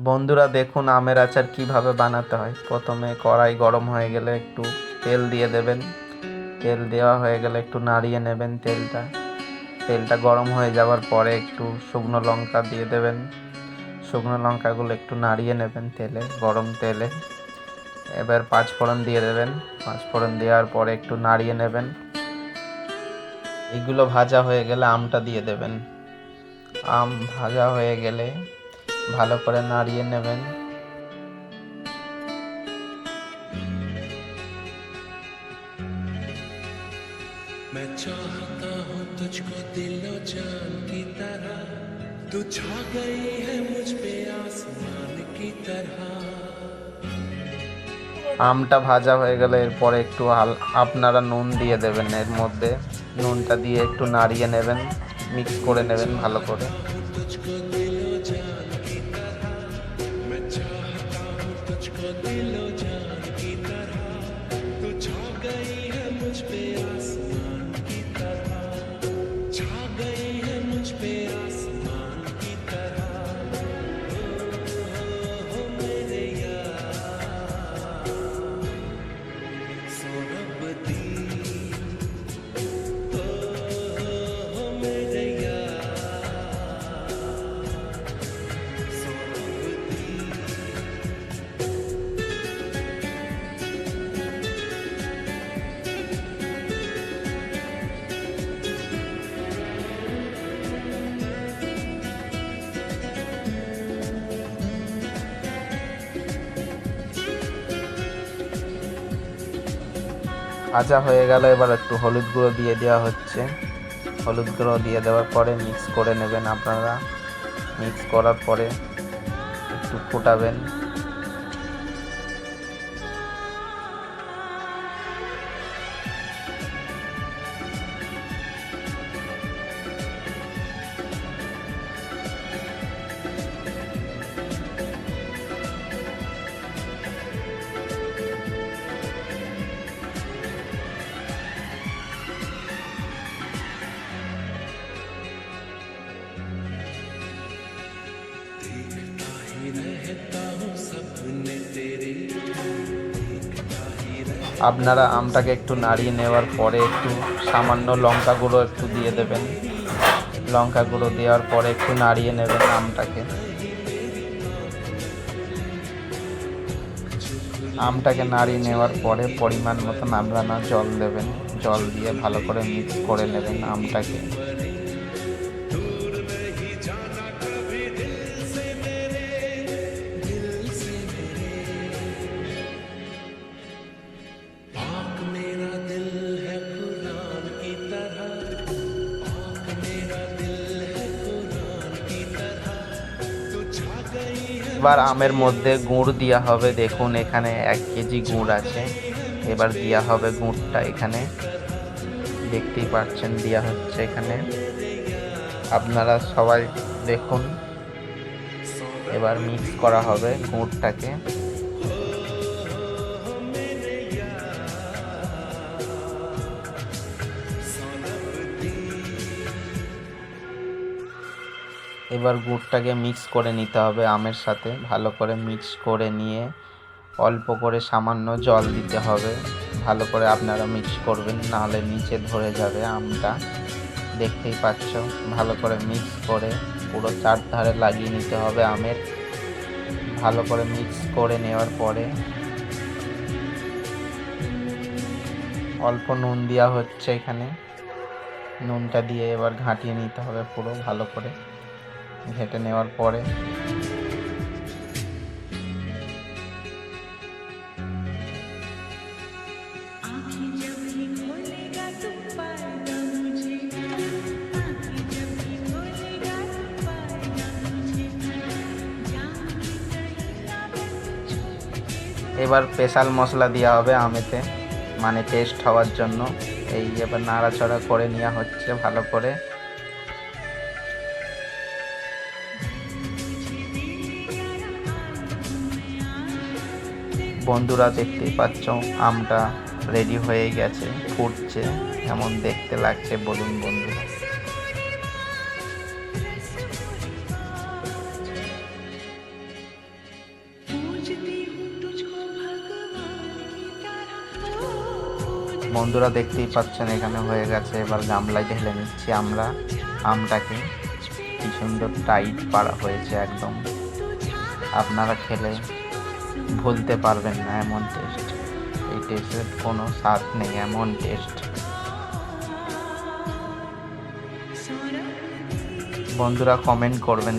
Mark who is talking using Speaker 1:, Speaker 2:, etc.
Speaker 1: বন্ধুরা দেখুন আমের আচার কিভাবে বানাতে হয়। প্রথমে কড়াই গরম হয়ে গেলে একটু তেল দিয়ে দেবেন। তেল দেওয়া হয়ে গেলে একটু নাড়িয়ে নেবেন তেলটা গরম হয়ে যাওয়ার পরে একটু শুকনো লঙ্কা দিয়ে দেবেন। শুকনো লঙ্কাগুলো একটু নাড়িয়ে নেবেন গরম তেলে। এবার পাঁচফোড়ন দিয়ে দেবেন। পাঁচফোড়ন দেওয়ার পরে একটু নাড়িয়ে নেবেন। এইগুলো ভাজা হয়ে গেলে আমটা দিয়ে দেবেন। আম ভাজা হয়ে গেলে ভালো করে নাড়িয়ে নেবেন।
Speaker 2: मैं चाहता हूँ तुझको दिलो जान की तरह, तू छा गई है मुझ पे आसमान की तरह।
Speaker 1: আমটা ভাজা হয়ে গেলে এরপরে একটু আপনারা নুন দিয়ে দেবেন। এর মধ্যে নুনটা দিয়ে একটু নাড়িয়ে নেবেন, মিক্স করে নেবেন ভালো করে।
Speaker 2: तुझको दिलो जान की तरह, मैं चाहता हूँ तुझको दिलो जान की तरह, तू छा गई है मुझ पे आसमान की तरह, छा गई है मुझ पे आसमान की तरह। ओ मेरे यार सोनबती, ओ मेरे यार सोनबती।
Speaker 1: ভাজা হয়ে গেলে এবার একটু হলুদ গুঁড়ো দিয়ে দেওয়া হচ্ছে। হলুদ গুঁড়ো দিয়ে দেওয়ার পরে মিক্স করে নেবেন আপনারা। মিক্স করার পরে একটু ফোটাবেন।
Speaker 2: देखता ही रहता हूँ सपने तेरे, देखता ही रहता।
Speaker 1: আপনারা আমটাকে একটু নাড়িয়ে নেওয়ার পরে একটু সামান্য লঙ্কা গুঁড়ো একটু দিয়ে দেবেন। লঙ্কা গুঁড়ো দেওয়ার পরে একটু নাড়িয়ে নেবেন আমটাকে নাড়িয়ে নেওয়ার পরে পরিমাণ মতন আপনারা জল দেবেন। জল দিয়ে ভালো করে মিক্স করে নেবেন আমটাকে।
Speaker 2: पाक मेरा दिल है कुरान की तरह, पाक मेरा दिल है कुरान की तरह, तू छा गई है।
Speaker 1: এবার আমের মধ্যে গুড় দেওয়া হবে। দেখুন এখানে 1 কেজি গুড় আছে। এবার দেওয়া হবে গুড়টা এখানে, দেখতেই পাচ্ছেন দেওয়া হচ্ছে এখানে। আপনারা সবাই দেখুন। এবার মিক্স করা হবে গুড়টাকে। এবার গুড়টাকে মিক্স করে নিতে হবে আমের সাথে। ভালো করে মিক্স করে নিয়ে অল্প করে সামান্য জল দিতে হবে। ভালো করে আপনারা মিক্স করবেন, নাহলে নিচে ধরে যাবে আমটা। দেখতেই পাচ্ছ ভালো করে মিক্স করে পুরো চারধারে লাগিয়ে নিতে হবে আমের। ভালো করে মিক্স করে নেওয়ার পরে অল্প নুন দেওয়া হচ্ছে এখানে। নুনটা দিয়ে এবার ঘাঁটিয়ে নিতে হবে পুরো ভালো করে। ঘেঁটে নেওয়ার পরে
Speaker 3: आँखें जब भी खोलेगा तू पाएगा मुझे, आँखें जब भी खोलेगा तू पाएगा मुझे, जाऊंगी कहीं ना मैं तुझको के।
Speaker 1: এবার স্পেশাল মশলা দেওয়া হবে আমেতে, মানে টেস্ট হওয়ার জন্য। এই এবার নাড়াচাড়া করে নেওয়া হচ্ছে ভালো করে। বন্ধুরা দেখতেই পাচ্ছ আমটা রেডি হয়ে গেছে, ফুটছে। কেমন দেখতে লাগছে বলুন বন্ধুরা।
Speaker 3: पूजती हूँ तुझको भगवान की तरह ओ
Speaker 1: বন্ধুরা দেখতেই পাচ্ছেন এখানে হয়ে গেছে, এবার গামলায় ঢেলে নিচ্ছি আমরা আমটাকে। কি সুন্দর টাইট পাড়া হয়েছে একদম, আপনারা খেলে ভুলতে পারবেন না এমন টেস্ট। এই টেস্টের কোনো স্বাদ নেই, এমন টেস্ট। বন্ধুরা কমেন্ট করবেন।